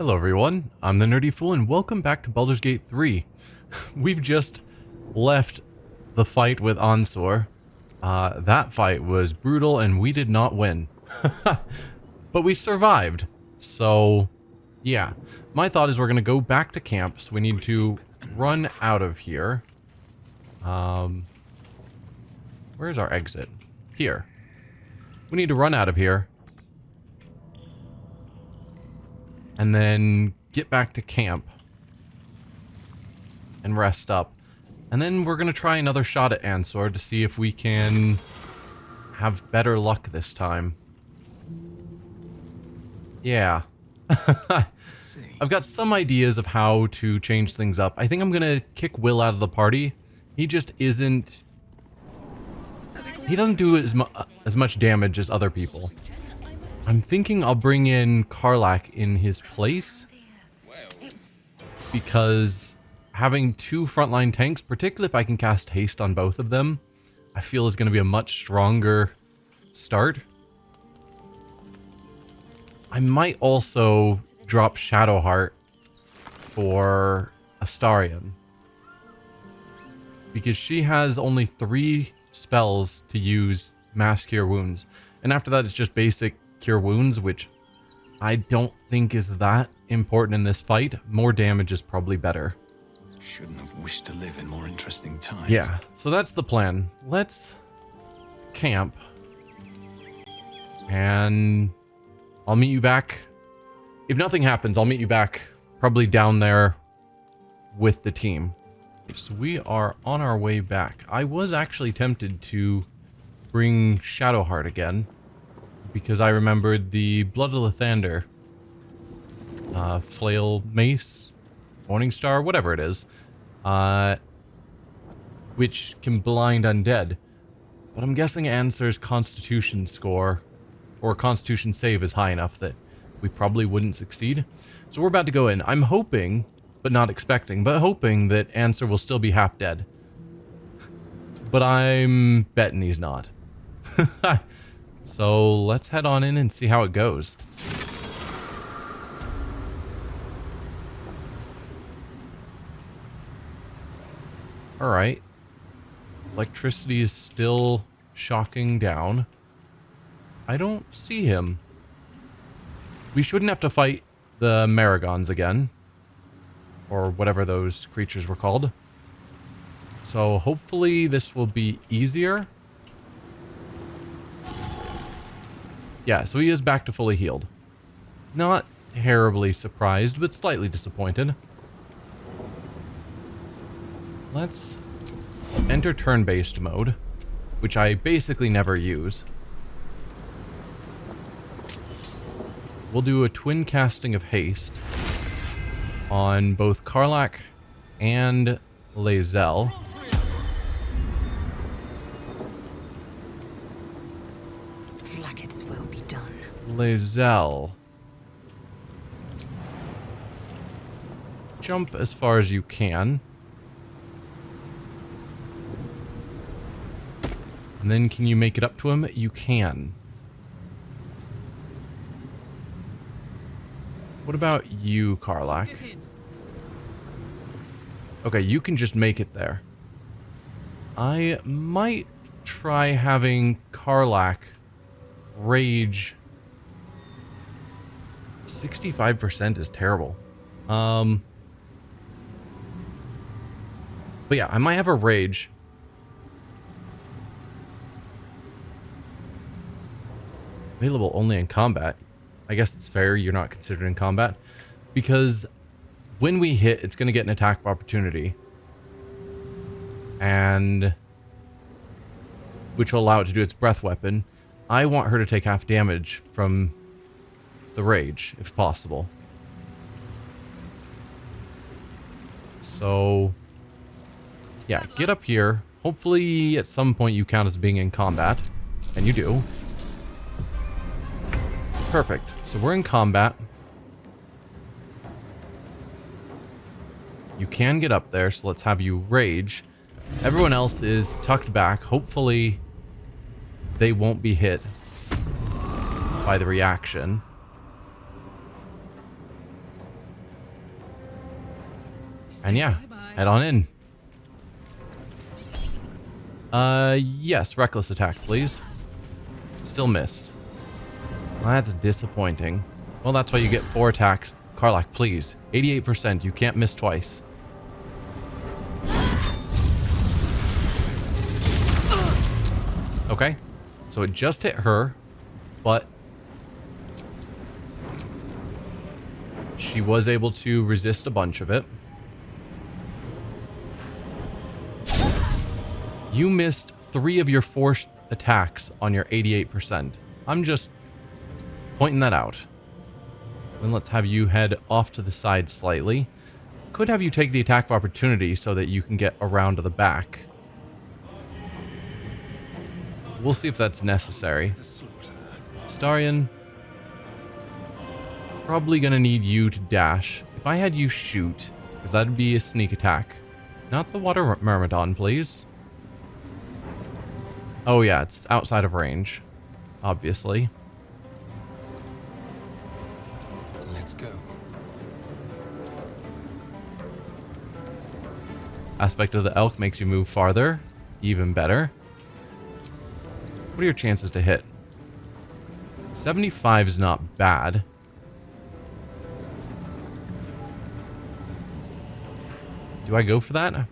Hello everyone, I'm the Nerdy Fool and welcome back to Baldur's Gate 3. We've just left the fight with Ansur. That fight was brutal and we did not win. But we survived. So, yeah. My thought is we're going to go back to camp, so we need to run out of here. Where's our exit? Here. We need to run out of here. And then get back to camp. And rest up. And then we're going to try another shot at Ansur to see if we can have better luck this time. Yeah. I've got some ideas of how to change things up. I think I'm going to kick Will out of the party. He just isn't... He doesn't do as much damage as other people. I'm thinking I'll bring in Karlach in his place. Because having two frontline tanks, particularly if I can cast haste on both of them, I feel is going to be a much stronger start. I might also drop Shadowheart for Astarion. Because she has only 3 spells to use Mass Cure Wounds. And after that it's just basic Cure Wounds, which I don't think is that important in this fight. More damage is probably better. Shouldn't have wished to live in more interesting times. Yeah, so that's the plan. Let's camp. And I'll meet you back. If nothing happens, I'll meet you back probably down there with the team. So we are on our way back. I was actually tempted to bring Shadowheart again, because I remembered the Blood of Lathander, Flail Mace, Morningstar, whatever it is, which can blind undead. But I'm guessing Ansur's Constitution score, or Constitution save, is high enough that we probably wouldn't succeed. So we're about to go in. I'm hoping, but not expecting, but hoping that Ansur will still be half dead. But I'm betting he's not. So let's head on in and see how it goes. Alright. Electricity is still shocking down. I don't see him. We shouldn't have to fight the Maragons again. Or whatever those creatures were called. So hopefully this will be easier. Yeah, so he is back to fully healed. Not terribly surprised, but slightly disappointed. Let's enter turn-based mode, which I basically never use. We'll do a twin casting of haste on both Karlach and Lae'zel. Will be done. Lae'zel. Jump as far as you can. And then can you make it up to him? You can. What about you, Karlach? Okay, you can just make it there. I might try having Karlach rage. 65% is terrible. But yeah, I might have a rage. Available only in combat. I guess it's fair you're not considered in combat, because when we hit, it's going to get an attack of opportunity, and which will allow it to do its breath weapon. I want her to take half damage from the rage, if possible. So, yeah, get up here. Hopefully, at some point you count as being in combat. And you do. Perfect. So we're in combat. You can get up there, so let's have you rage. Everyone else is tucked back. Hopefully they won't be hit by the reaction. And yeah, head on in. Yes, reckless attack, please. Still missed. Well, that's disappointing. Well, that's why you get 4 attacks. Karlach, please. 88%. You can't miss twice. Okay. So it just hit her, but she was able to resist a bunch of it. You missed 3 of your 4 attacks on your 88%. I'm just pointing that out. Then let's have you head off to the side slightly. Could have you take the attack of opportunity so that you can get around to the back. We'll see if that's necessary. Starion, probably gonna need you to dash. If I had you shoot, because that'd be a sneak attack. Not the water myrmidon, please. Oh yeah, it's outside of range, obviously. Let's go. Aspect of the elk makes you move farther. Even better. What are your chances to hit? 75 is not bad. Do I go for that?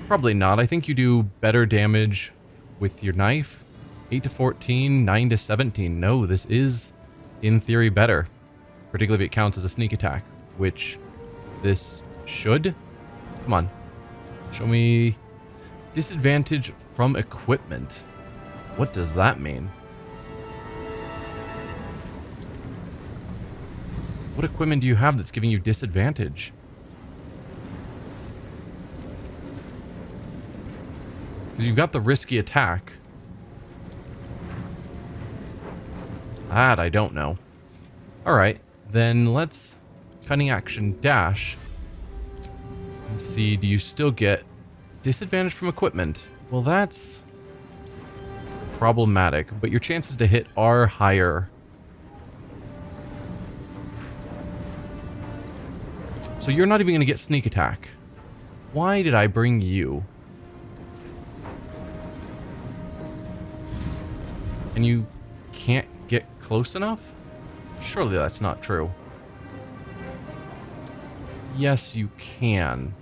Probably not. I think you do better damage with your knife. 8 to 14, 9 to 17. No, this is, in theory, better. Particularly if it counts as a sneak attack, which this should. Come on. Show me disadvantage from equipment. What does that mean? What equipment do you have that's giving you disadvantage? Because you've got the risky attack. That I don't know. Alright, then let's cunning action dash. And see, do you still get disadvantage from equipment? Well, that's problematic, but your chances to hit are higher. So you're not even going to get sneak attack. Why did I bring you? And you can't get close enough? Surely that's not true. Yes, you can.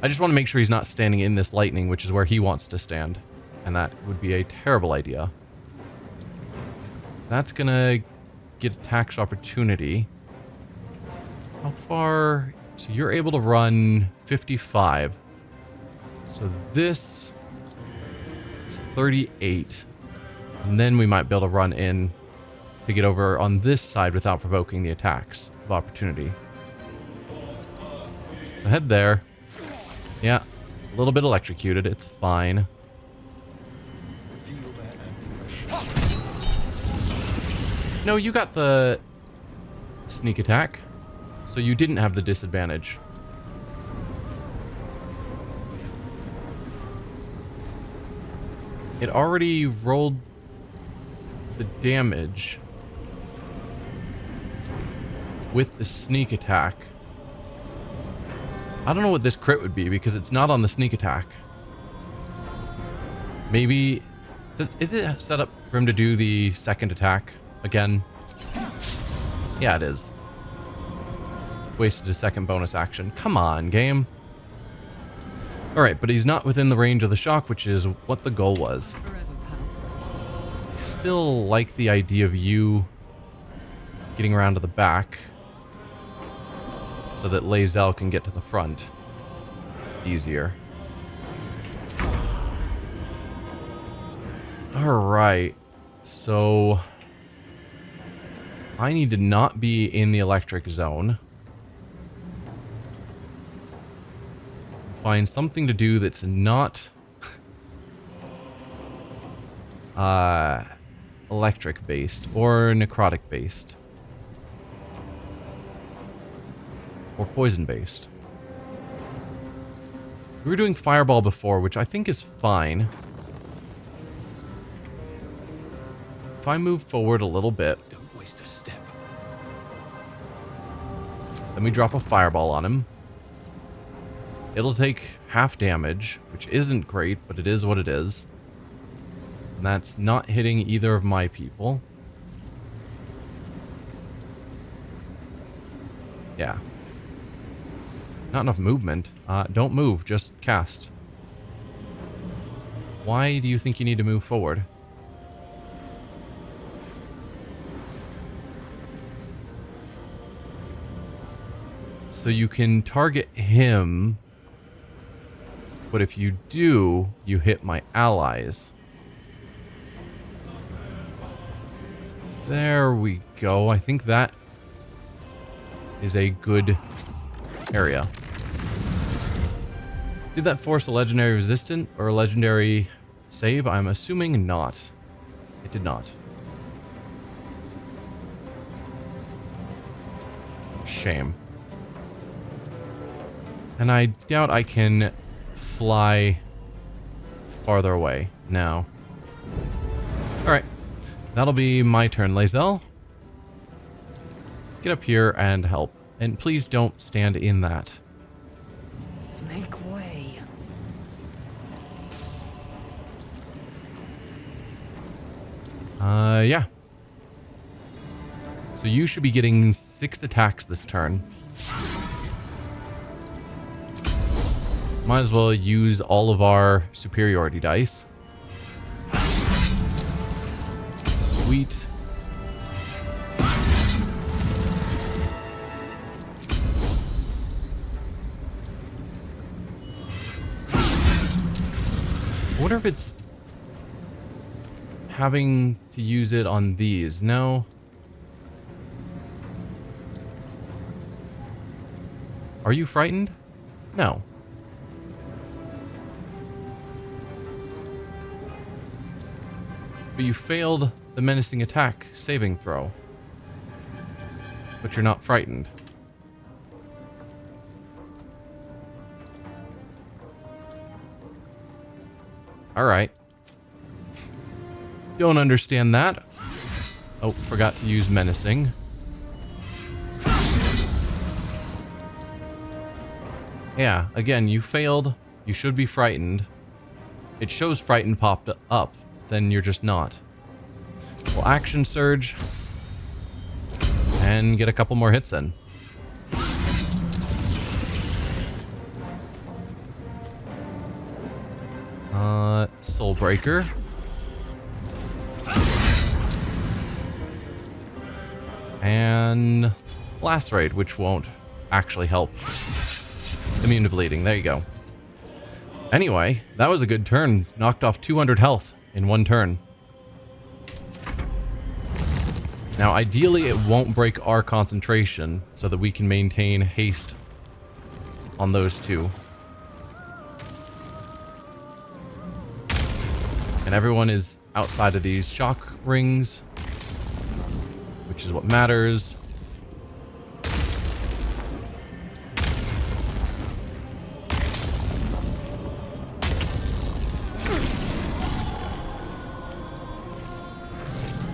I just want to make sure he's not standing in this lightning, which is where he wants to stand. And that would be a terrible idea. That's going to get a tax opportunity. How far? So you're able to run 55. So this is 38. And then we might be able to run in to get over on this side without provoking the attacks of opportunity. So head there. Yeah, a little bit electrocuted. It's fine. No, you got the sneak attack, so you didn't have the disadvantage. It already rolled the damage with the sneak attack. I don't know what this crit would be because it's not on the sneak attack. Maybe... is it set up for him to do the second attack again? Yeah, it is. Wasted a second bonus action. Come on, game. Alright, but he's not within the range of the shock, which is what the goal was. Still like the idea of you getting around to the back so that Lae'zel can get to the front easier. Alright, so I need to not be in the electric zone. Find something to do that's not electric based or necrotic based or poison based. We were doing fireball before, which I think is fine. If I move forward a little bit, Don't waste a step. Then we drop a fireball on him. It'll take half damage, which isn't great, but it is what it is. And that's not hitting either of my people. Yeah. Not enough movement. Don't move, just cast. Why do you think you need to move forward? So you can target him, but if you do, you hit my allies. There we go. I think that is a good area. Did that force a legendary resistant or a legendary save? I'm assuming not. It did not. Shame. And I doubt I can fly farther away now. Alright. That'll be my turn, Lae'zel. Get up here and help. And please don't stand in that. Make way. Yeah. So you should be getting 6 attacks this turn. Might as well use all of our superiority dice. Sweet. I wonder if it's having to use it on these. No. Are you frightened? No. But you failed the menacing attack saving throw. But you're not frightened. Alright. Don't understand that. Oh, forgot to use menacing. Yeah, again, you failed. You should be frightened. It shows frightened popped up. Then you're just not. We'll action surge. And get a couple more hits in. Soul Breaker. And Lacerate, which won't actually help. Immune to bleeding. There you go. Anyway, that was a good turn. Knocked off 200 health in one turn. Now, ideally, it won't break our concentration so that we can maintain haste on those two. And everyone is outside of these shock rings, which is what matters.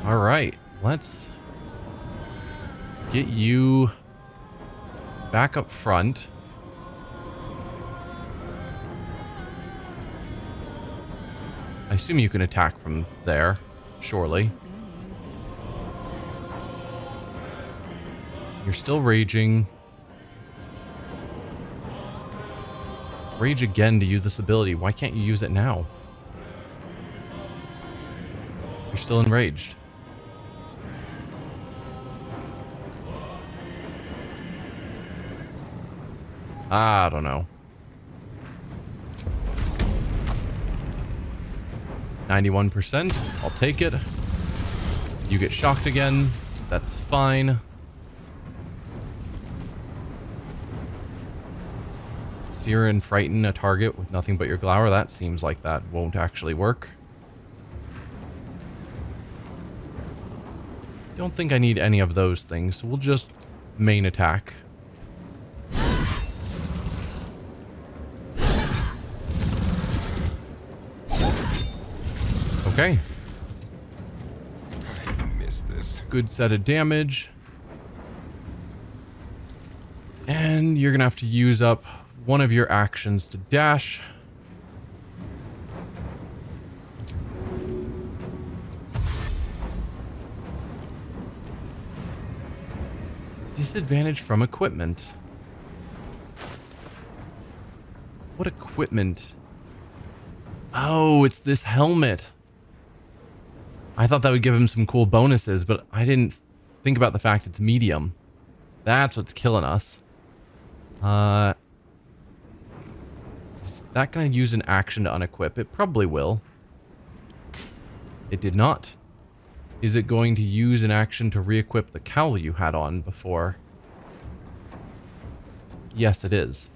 All right, let's get you back up front. I assume you can attack from there, surely. You're still raging. Rage again to use this ability. Why can't you use it now? You're still enraged. I don't know. 91%. I'll take it. You get shocked again. That's fine. Sear and frighten a target with nothing but your glower. That seems like that won't actually work. Don't think I need any of those things, so we'll just main attack. Okay. I missed this. Good set of damage. And you're going to have to use up one of your actions to dash. Disadvantage from equipment. What equipment? Oh, it's this helmet. I thought that would give him some cool bonuses, but I didn't think about the fact it's medium. That's what's killing us. Is that going to use an action to unequip? It probably will. It did not. Is it going to use an action to re-equip the cowl you had on before? Yes, it is.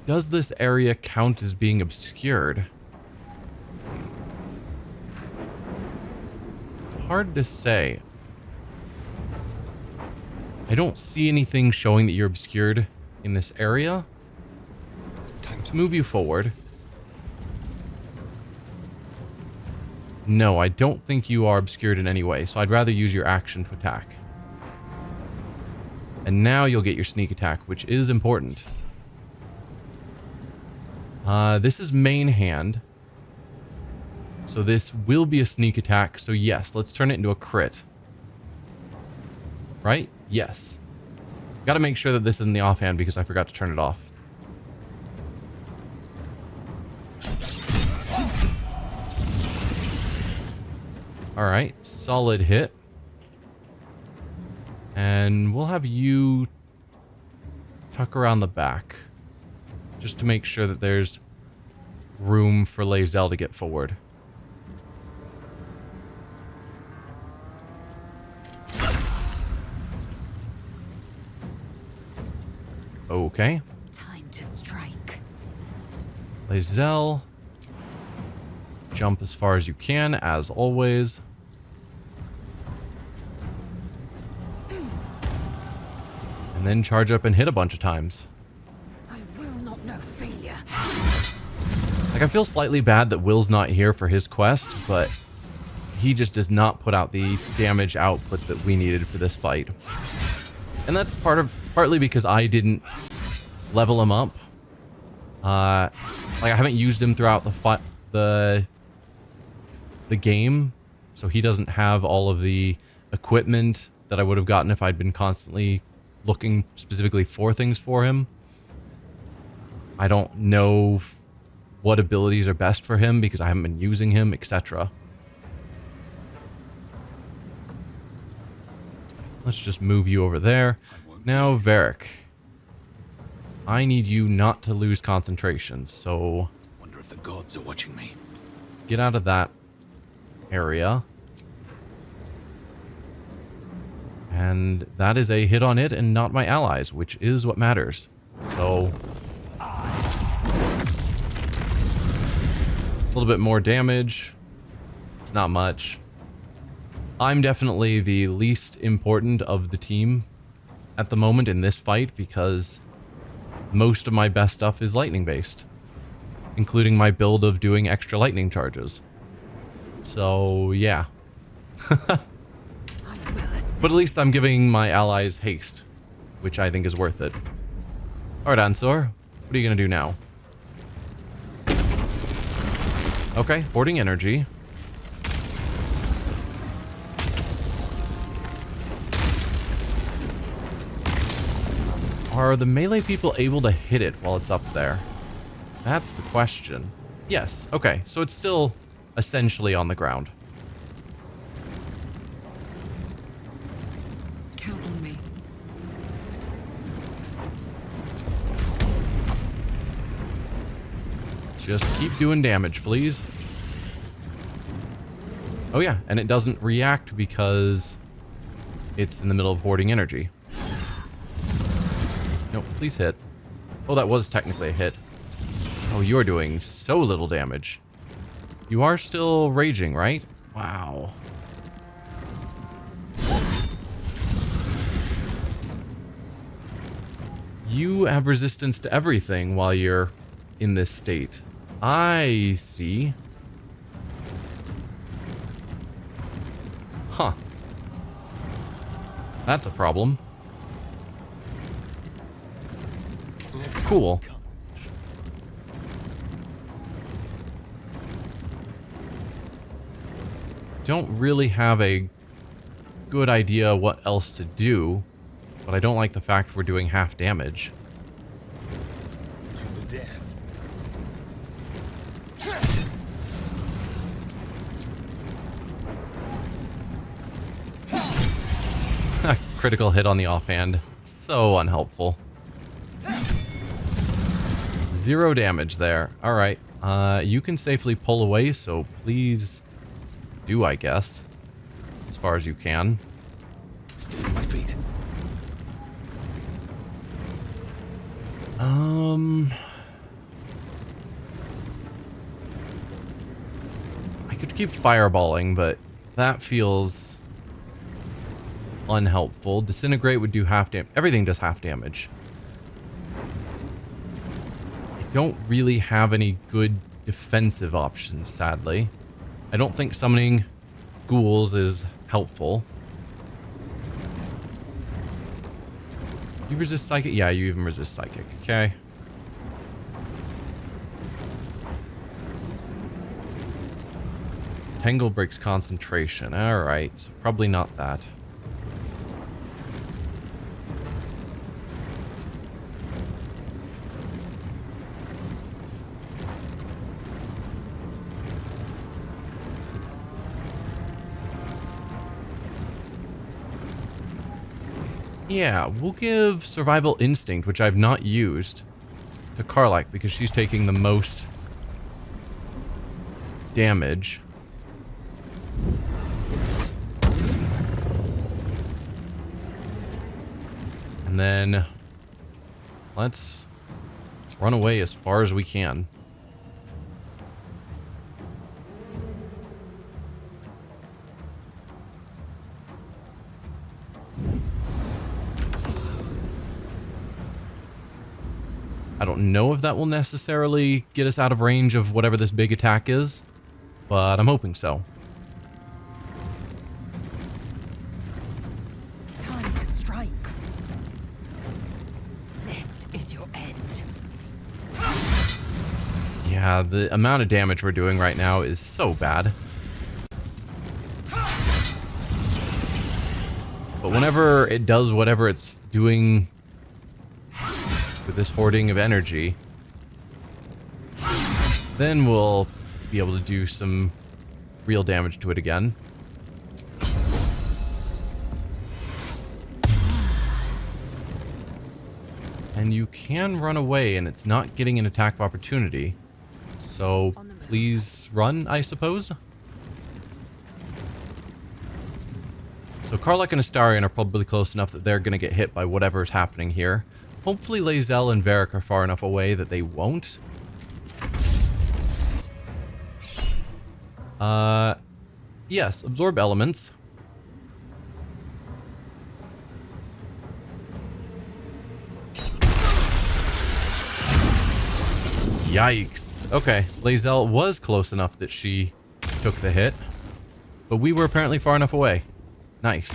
Does this area count as being obscured? Hard to say. I don't see anything showing that you're obscured in this area. Time to Move you forward. No, I don't think you are obscured in any way, so I'd rather use your action to attack. And now you'll get your sneak attack, which is important. This is main hand. So this will be a sneak attack, so yes, let's turn it into a crit. Right? Yes. Gotta make sure that this isn't the offhand because I forgot to turn it off. Alright, solid hit. And we'll have you tuck around the back. Just to make sure that there's room for Lae'zel to get forward. Okay. Time to strike. Lae'zel. Jump as far as you can, as always. And then charge up and hit a bunch of times. I will not know failure. Like, I feel slightly bad that Will's not here for his quest, but he just does not put out the damage output that we needed for this fight. And that's partly because I didn't level him up. Like, I haven't used him throughout the game, so he doesn't have all of the equipment that I would have gotten if I'd been constantly looking specifically for things for him. I don't know what abilities are best for him because I haven't been using him, etc. Let's just move you over there. Now, Varric. I need you not to lose concentration, so wonder if the gods are watching me. get out of that area. And that is a hit on it and not my allies, which is what matters. So a little bit more damage. It's not much. I'm definitely the least important of the team at the moment in this fight because most of my best stuff is lightning based, including my build of doing extra lightning charges. So yeah. But at least I'm giving my allies haste, which I think is worth it. Alright, Ansur, what are you going to do now? Okay, hoarding energy. Are the melee people able to hit it while it's up there? That's the question. Yes, okay, so it's still essentially on the ground. Count on me. Just keep doing damage, please. Oh yeah, and it doesn't react because it's in the middle of hoarding energy. No, please hit. Oh, that was technically a hit. Oh, you're doing so little damage. You are still raging, right? Wow. You have resistance to everything while you're in this state. I see. Huh. That's a problem. Let's Cool. come. Don't really have a good idea what else to do, but I don't like the fact we're doing half damage. To the death. Critical hit on the offhand. So unhelpful. 0 damage there. Alright. You can safely pull away, so please do, I guess. As far as you can. Stay on my feet. I could keep fireballing, but that feels unhelpful. Disintegrate would do half damage. Everything does half damage. I don't really have any good defensive options, sadly. I don't think summoning ghouls is helpful. You resist psychic? Yeah, you even resist psychic. Okay. Tangle breaks concentration. Alright, so probably not that. Yeah, we'll give Survival Instinct, which I've not used, to Karlak because she's taking the most damage. And then let's run away as far as we can. I don't know if that will necessarily get us out of range of whatever this big attack is, but I'm hoping so. Time to strike. This is your end. Yeah, the amount of damage we're doing right now is so bad. But whenever it does whatever it's doing with this hoarding of energy, then we'll be able to do some real damage to it again. And you can run away, and it's not getting an attack of opportunity. So please run, I suppose. So Karlak and Astarion are probably close enough that they're going to get hit by whatever's happening here. Hopefully Lae'zel and Varric are far enough away that they won't. Yes, absorb elements. Yikes. Okay, Lae'zel was close enough that she took the hit, but we were apparently far enough away. Nice.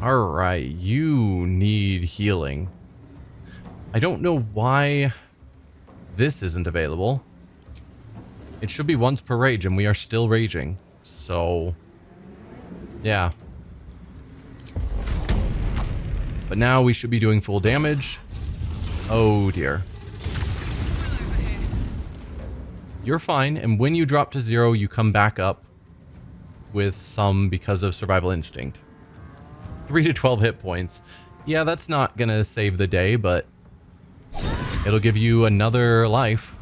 Alright, you need healing. I don't know why this isn't available. It should be once per rage, and we are still raging. So, yeah. But now we should be doing full damage. Oh dear. You're fine, and when you drop to 0, you come back up with some because of Survival Instinct. 3 to 12 hit points. Yeah, that's not gonna save the day, but it'll give you another life.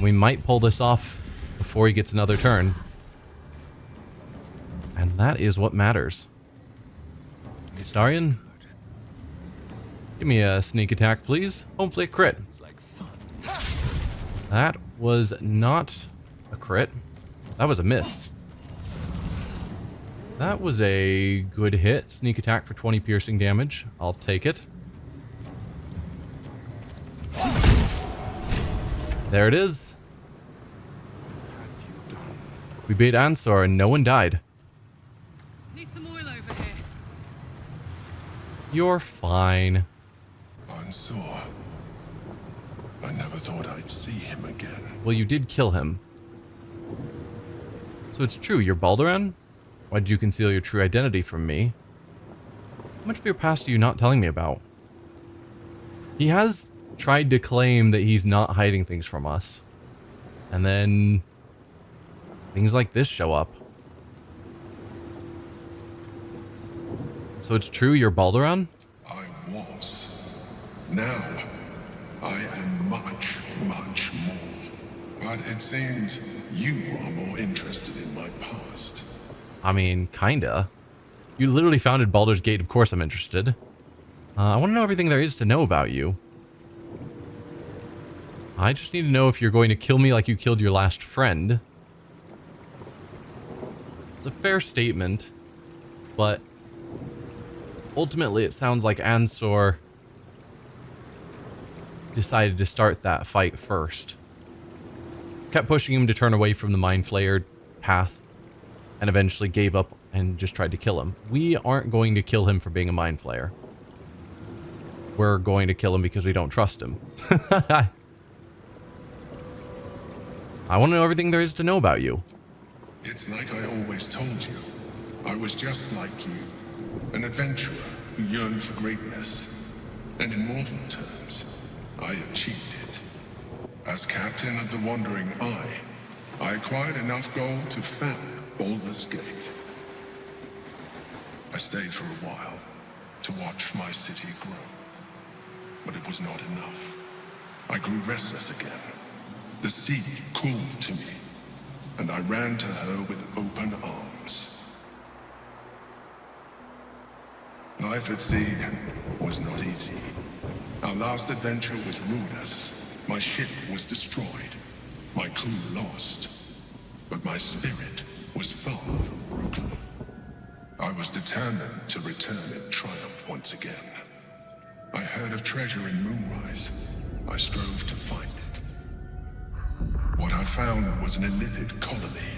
We might pull this off before he gets another turn. And that is what matters. Astarion, give me a sneak attack, please. Hopefully a crit. Sounds like fun. That was not a crit. That was a miss. That was a good hit. Sneak attack for 20 piercing damage. I'll take it. There it is. Have you done? We bait Ansur and no one died. Need some oil over here. You're fine. Ansur. I never thought I'd see him again. Well, you did kill him. So it's true, you're Baldur? Why did you conceal your true identity from me? How much of your past are you not telling me about? He has tried to claim that he's not hiding things from us. And then things like this show up. So it's true, you're Baldur? I was. Now, I am much, much more. But it seems you are more interested in my past. I mean, kinda. You literally founded Baldur's Gate, of course I'm interested. I want to know everything there is to know about you. I just need to know if you're going to kill me like you killed your last friend. It's a fair statement, but ultimately it sounds like Ansur decided to start that fight first. Kept pushing him to turn away from the mind flayer path, and eventually gave up and just tried to kill him. We aren't going to kill him for being a mind flayer. We're going to kill him because we don't trust him. I want to know everything there is to know about you. It's like I always told you. I was just like you. An adventurer who yearned for greatness. And in mortal terms, I achieved it. As captain of the Wandering Eye, I acquired enough gold to found Baldur's Gate. I stayed for a while to watch my city grow. But it was not enough. I grew restless again. The sea called to me, and I ran to her with open arms. Life at sea was not easy. Our last adventure was ruinous. My ship was destroyed. My crew lost. But my spirit was far from broken. I was determined to return in triumph once again. I heard of treasure in Moonrise. I strove to find it. What I found was an illithid colony,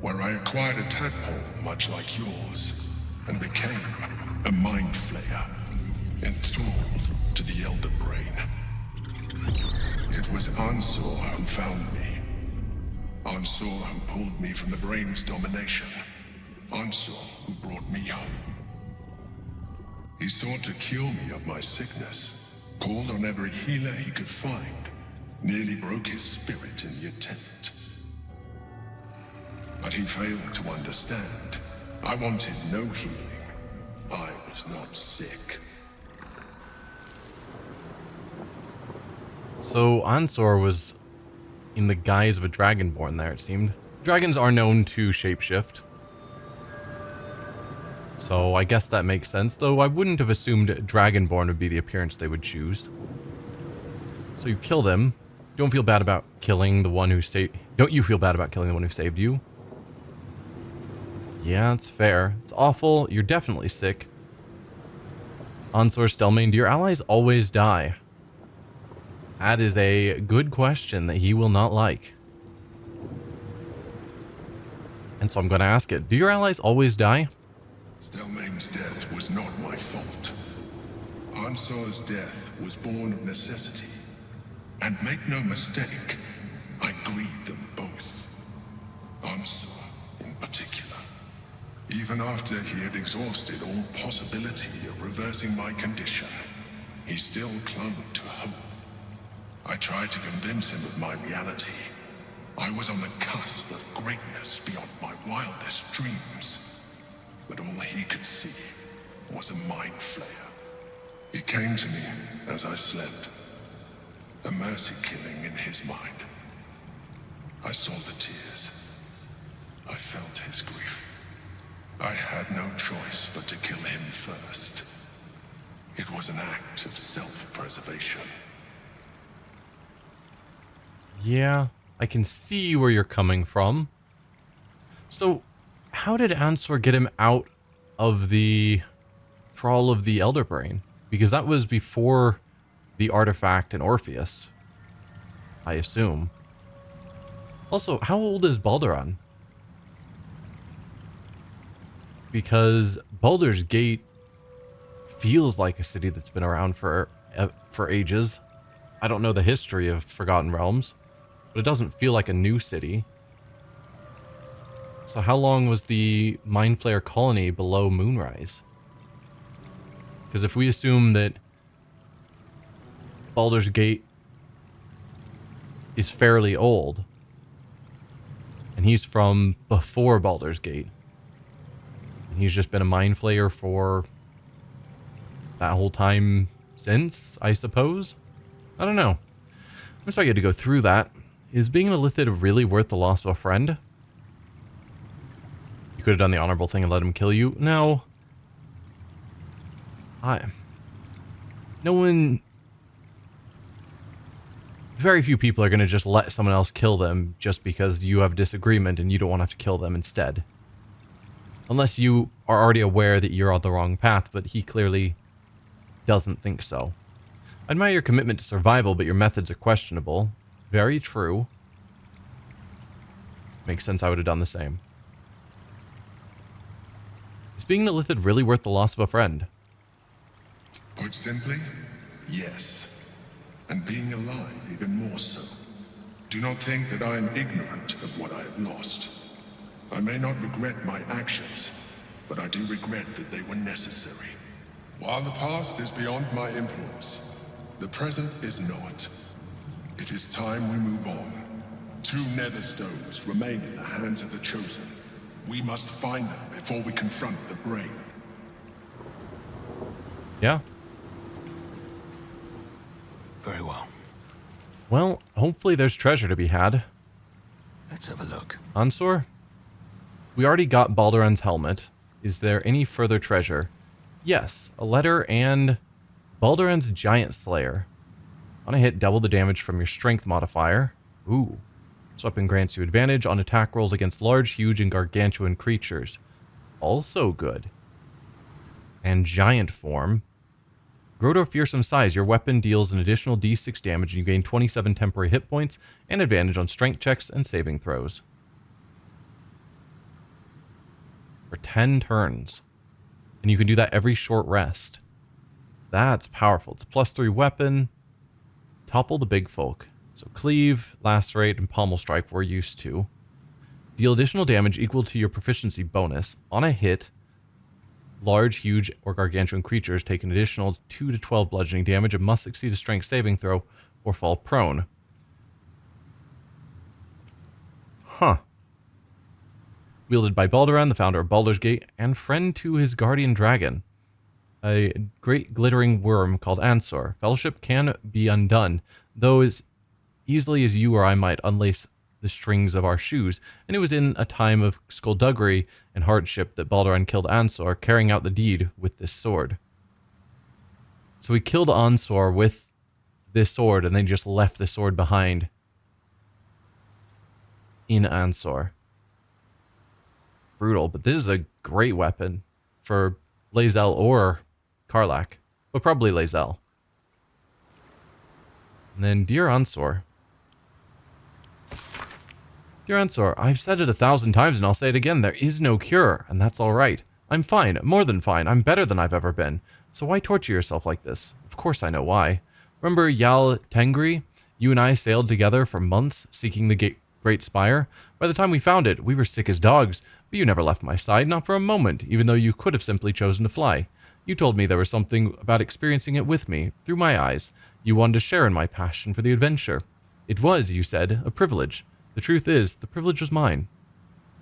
where I acquired a tadpole much like yours, and became a mind flayer, enthralled to the Elder Brain. It was Ansur who found me. Ansur who pulled me from the Brain's domination. Ansur who brought me home. He sought to cure me of my sickness, called on every healer he could find, nearly broke his spirit in the attempt. But he failed to understand. I wanted no healing. I was not sick. So Ansur was in the guise of a dragonborn there, it seemed. Dragons are known to shapeshift. So I guess that makes sense, though I wouldn't have assumed dragonborn would be the appearance they would choose. So you killed him. Don't feel bad about killing the one who saved... Don't you feel bad about killing the one who saved you? Yeah, it's fair. It's awful. You're definitely sick. Ansur Stelmane, do your allies always die? That is a good question that he will not like. And so I'm going to ask it. Do your allies always die? Stelmane's death was not my fault. Ansur's death was born of necessity. And make no mistake, I grieved them both. Ansur, in particular. Even after he had exhausted all possibility of reversing my condition, he still clung to hope. I tried to convince him of my reality. I was on the cusp of greatness beyond my wildest dreams. But all he could see was a mind flayer. He came to me as I slept. A mercy killing in his mind. I saw the tears. I felt his grief. I had no choice but to kill him first. It was an act of self-preservation. Yeah, I can see where you're coming from. So, how did Ansur get him out of the thrall of the Elder Brain? Because that was before the artifact and Orpheus. I assume. Also, how old is Baldur? Because Baldur's Gate feels like a city that's been around for ages. I don't know the history of Forgotten Realms, but it doesn't feel like a new city. So how long was the Mind Flayer colony below Moonrise? Because if we assume that Baldur's Gate is fairly old, and he's from before Baldur's Gate, and he's just been a Mind Flayer for that whole time since, I suppose? I don't know. I'm sorry I had to go through that. Is being an Illithid really worth the loss of a friend? You could have done the honorable thing and let him kill you. No. No one... Very few people are going to just let someone else kill them just because you have a disagreement and you don't want to have to kill them instead. Unless you are already aware that you're on the wrong path, but he clearly doesn't think so. I admire your commitment to survival, but your methods are questionable. Very true. Makes sense, I would have done the same. Is being an Illithid really worth the loss of a friend? Put simply, yes. And being alive even more so. Do not think that I am ignorant of what I have lost. I may not regret my actions, but I do regret that they were necessary. While the past is beyond my influence, the present is not. It is time we move on. 2 nether stones remain in the hands of the Chosen. We must find them before we confront the brain. Yeah. Very well. Well, hopefully there's treasure to be had. Let's have a look. Ansur? We already got Baldur's helmet. Is there any further treasure? Yes, a letter and Baldur's Giant Slayer. On a hit, double the damage from your strength modifier. Ooh. This weapon grants you advantage on attack rolls against large, huge, and gargantuan creatures. Also good. And giant form. Grow to a fearsome size. Your weapon deals an additional d6 damage and you gain 27 temporary hit points and advantage on strength checks and saving throws. For 10 turns. And you can do that every short rest. That's powerful. It's a +3 weapon. Topple the big folk. So cleave, lacerate, and pommel strike we're used to. Deal additional damage equal to your proficiency bonus. On a hit, large, huge, or gargantuan creatures take an additional 2 to 12 bludgeoning damage and must succeed a strength saving throw or fall prone. Huh. Wielded by Baldur, the founder of Baldur's Gate, and friend to his guardian dragon, a great glittering worm called Ansur. Fellowship can be undone, though as easily as you or I might unlace the strings of our shoes, and it was in a time of skullduggery and hardship that Baldur killed Ansur, carrying out the deed with this sword. So he killed Ansur with this sword, and then just left the sword behind in Ansur. Brutal, but this is a great weapon for Lae'zel or Karlach, but probably Lae'zel. And then Dear Ansur. Dear Ansur, I've said it 1,000 times and I'll say it again. There is no cure, and that's all right. I'm fine, more than fine. I'm better than I've ever been. So why torture yourself like this? Of course I know why. Remember Yal Tengri? You and I sailed together for months seeking the Great Spire. By the time we found it, we were sick as dogs, but you never left my side, not for a moment, even though you could have simply chosen to fly. You told me there was something about experiencing it with me, through my eyes. You wanted to share in my passion for the adventure. It was, you said, a privilege. The truth is, the privilege was mine.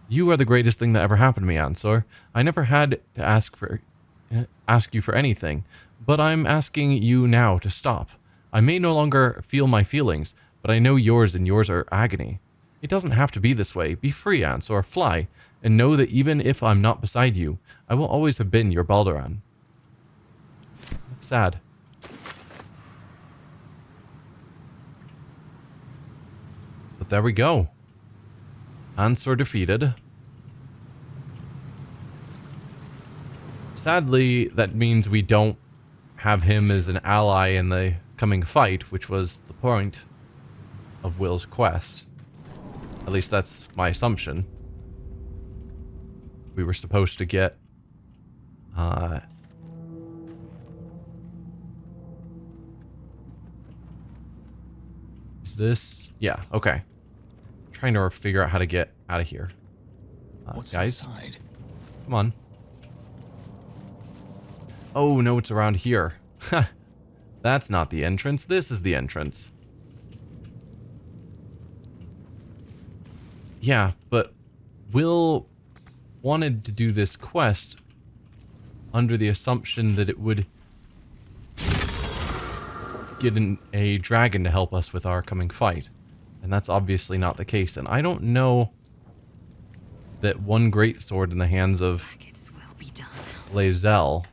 You are the greatest thing that ever happened to me, Ansur. I never had to ask you for anything, but I'm asking you now to stop. I may no longer feel my feelings, but I know yours, and yours are agony. It doesn't have to be this way. Be free, Ansur. Fly, and know that even if I'm not beside you, I will always have been your Baldur. That's sad. But there we go. Ansur defeated. Sadly, that means we don't have him as an ally in the coming fight, which was the point. of Will's quest. At least that's my assumption. We were supposed to get is this? Yeah, okay. Trying to figure out how to get out of here. What's Guys, inside? come on. Oh, no, it's around here. That's not the entrance. This is the entrance. Yeah, but Will wanted to do this quest under the assumption that it would get a dragon to help us with our coming fight. And that's obviously not the case. And I don't know that one great sword in the hands of Will be done. Lae'zel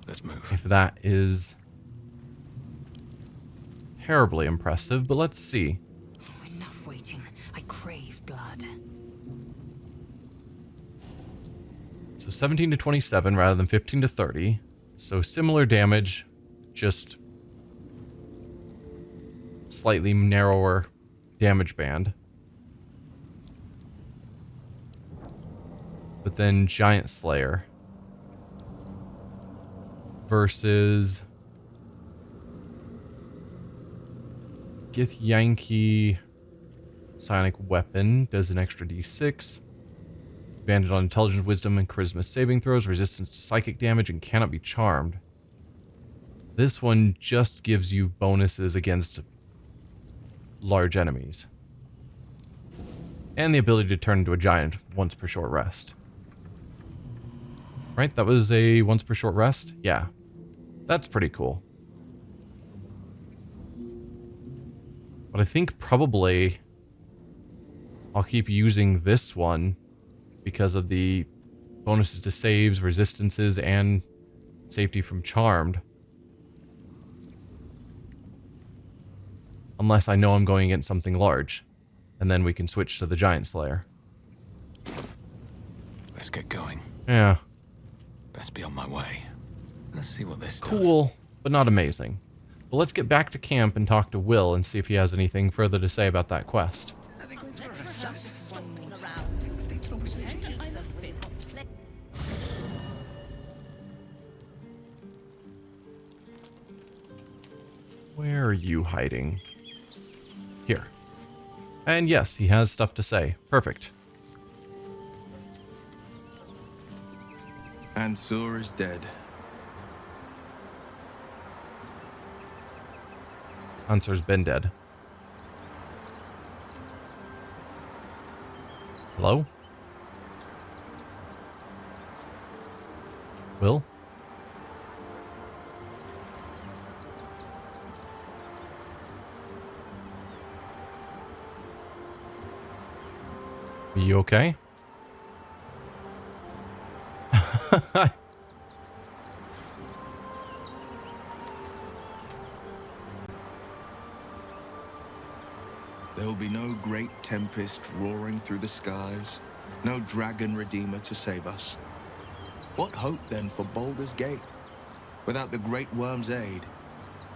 Let's move. if that is terribly impressive, but let's see. Enough waiting. I crave blood. So 17 to 27 rather than 15 to 30. So similar damage, just slightly narrower damage band. But then Giant Slayer versus Gith Yankee Psionic Weapon does an extra d6. Advantage on Intelligence, Wisdom, and Charisma saving throws, resistance to psychic damage, and cannot be charmed. This one just gives you bonuses against large enemies. And the ability to turn into a giant once per short rest. Right, that was a once per short rest? Yeah. That's pretty cool. But I think probably I'll keep using this one because of the bonuses to saves, resistances, and safety from charmed. Unless I know I'm going against something large. And then we can switch to the Giant Slayer. Let's get going. Yeah. Best be on my way. Let's see what this does. Cool, but not amazing. But let's get back to camp and talk to Will and see if he has anything further to say about that quest. Where are you hiding? Here. And yes, he has stuff to say. Perfect. Ansur is dead. Ansur's been dead. Hello? Will? Are you okay? There will be no great tempest roaring through the skies, no dragon redeemer to save us. What hope then for Baldur's Gate? Without the great worm's aid,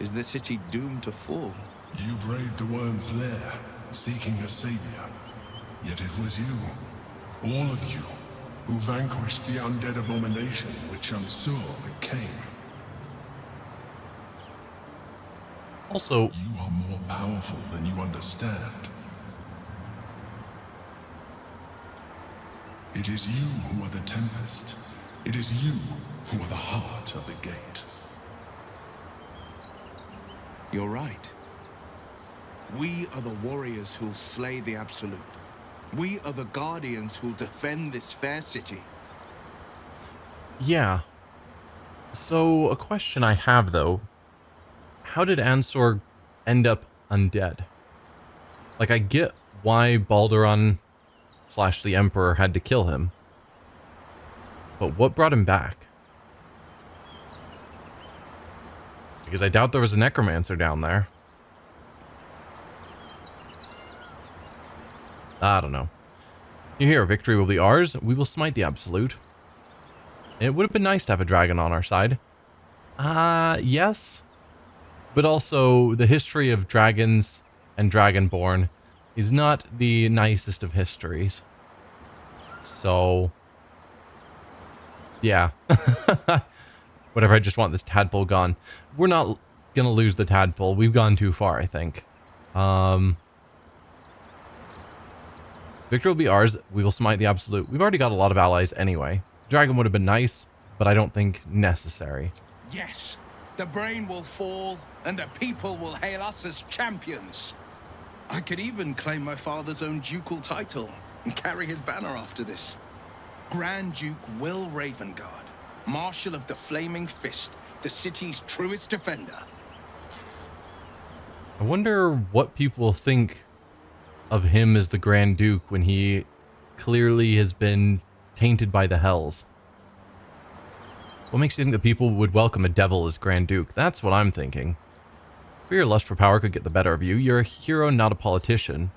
is the city doomed to fall? You braved the worm's lair, seeking a savior. Yet it was you, all of you, who vanquished the undead abomination which Ansur became. Also, You are more powerful than you understand. It is you who are the Tempest. It is you who are the heart of the gate. You're right. We are the warriors who'll slay the Absolute. We are the guardians who'll defend this fair city. yeah. So, a question I have, though. How did Ansur end up undead? Like, I get why Baldur / the Emperor had to kill him. But what brought him back? Because I doubt there was a necromancer down there. I don't know. You hear, victory will be ours. We will smite the Absolute. It would have been nice to have a dragon on our side. Yes. But also, the history of dragons and Dragonborn is not the nicest of histories. So, yeah. Whatever, I just want this tadpole gone. We're not gonna lose the tadpole. We've gone too far, I think. Victory will be ours. We will smite the absolute. We've already got a lot of allies anyway. Dragon would have been nice, but I don't think necessary. Yes, the brain will fall, and the people will hail us as champions. I could even claim my father's own ducal title and carry his banner after this. Grand Duke Will Ravengard, Marshal of the Flaming Fist, the city's truest defender. I wonder what people think of him as the Grand Duke when he clearly has been tainted by the Hells. What makes you think that people would welcome a devil as Grand Duke? That's what I'm thinking. Fear your lust for power could get the better of you. You're a hero, not a politician.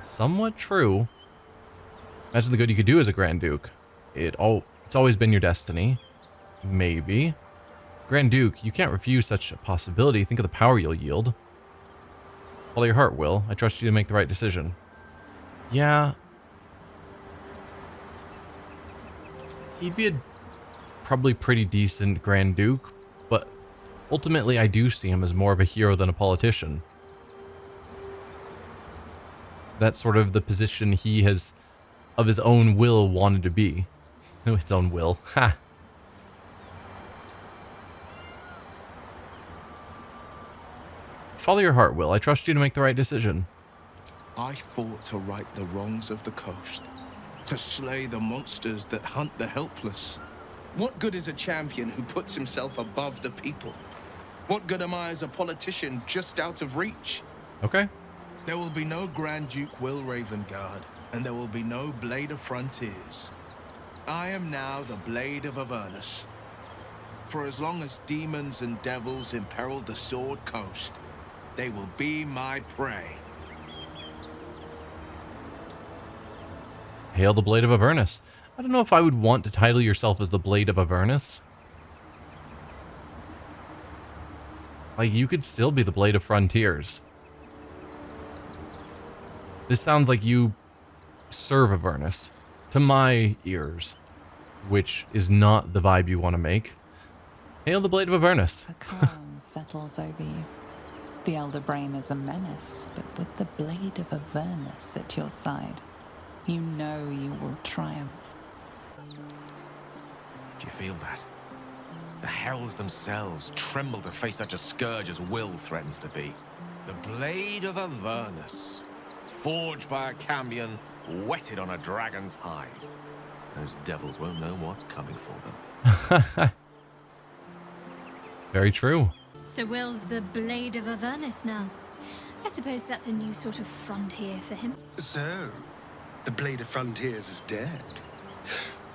Somewhat true. Imagine the good you could do as a Grand Duke. It's always been your destiny. Maybe. Grand Duke, you can't refuse such a possibility. Think of the power you'll yield. Follow your heart, Will. I trust you to make the right decision. Yeah. He'd be a probably pretty decent Grand Duke, but ultimately I do see him as more of a hero than a politician. That's sort of the position he has, of his own will, wanted to be. No, his own will. Ha! Follow your heart, Will. I trust you to make the right decision. I fought to right the wrongs of the coast, to slay the monsters that hunt the helpless. What good is a champion who puts himself above the people? What good am I as a politician just out of reach? Okay. There will be no Grand Duke Will Ravengard, and there will be no Blade of Frontiers. I am now the Blade of Avernus. For as long as demons and devils imperil the Sword Coast, they will be my prey. Hail the Blade of Avernus. I don't know if I would want to title yourself as the Blade of Avernus. Like, you could still be the Blade of Frontiers. This sounds like you serve Avernus, to my ears, which is not the vibe you want to make. Hail the Blade of Avernus. A calm settles over you. The Elder Brain is a menace, but with the Blade of Avernus at your side, you know you will triumph. Do you feel that? The Hells themselves tremble to face such a scourge as Will threatens to be. The Blade of Avernus, forged by a Cambion, whetted on a dragon's hide. Those devils won't know what's coming for them. Very true. So Will's the Blade of Avernus now. I suppose that's a new sort of frontier for him. So, the Blade of Frontiers is dead.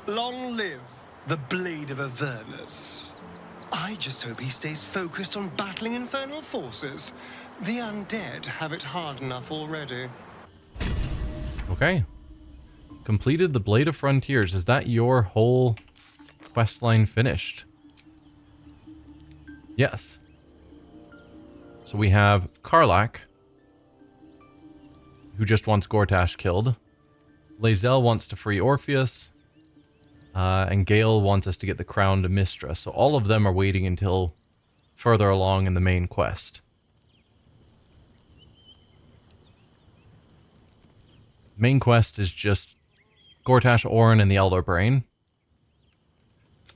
Long live the Blade of Avernus. I just hope he stays focused on battling infernal forces. The undead have it hard enough already. Okay. Completed the Blade of Frontiers. Is that your whole questline finished? Yes. So we have Karlach, who just wants Gortash killed. Lae'zel wants to free Orpheus. And Gale wants us to get the crown to Mistress. So all of them are waiting until further along in the main quest. Main quest is just Gortash, Orin, and the Elder Brain.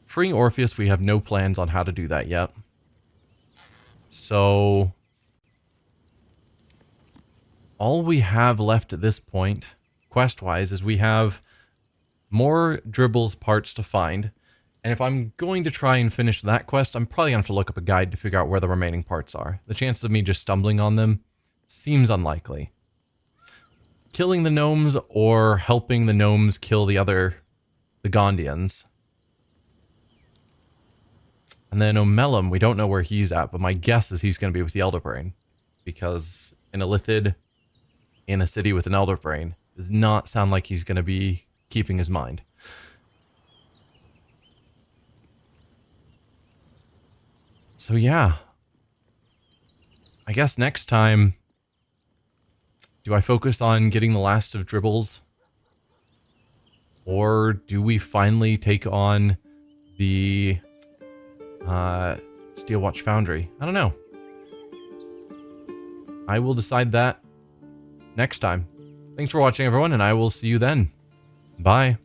Freeing Orpheus, we have no plans on how to do that yet. So all we have left at this point, quest-wise, is we have more Dribble's parts to find. And if I'm going to try and finish that quest, I'm probably going to have to look up a guide to figure out where the remaining parts are. The chances of me just stumbling on them seems unlikely. Killing the gnomes or helping the gnomes kill the Gondians. And then Omelum, we don't know where he's at, but my guess is he's going to be with the Elder Brain. Because an Illithid in a city with an Elder Brain does not sound like he's going to be keeping his mind. So yeah. I guess next time, do I focus on getting the last of Dribbles? Or do we finally take on the Steelwatch Foundry? I don't know. I will decide that next time. Thanks for watching, everyone, and I will see you then. Bye.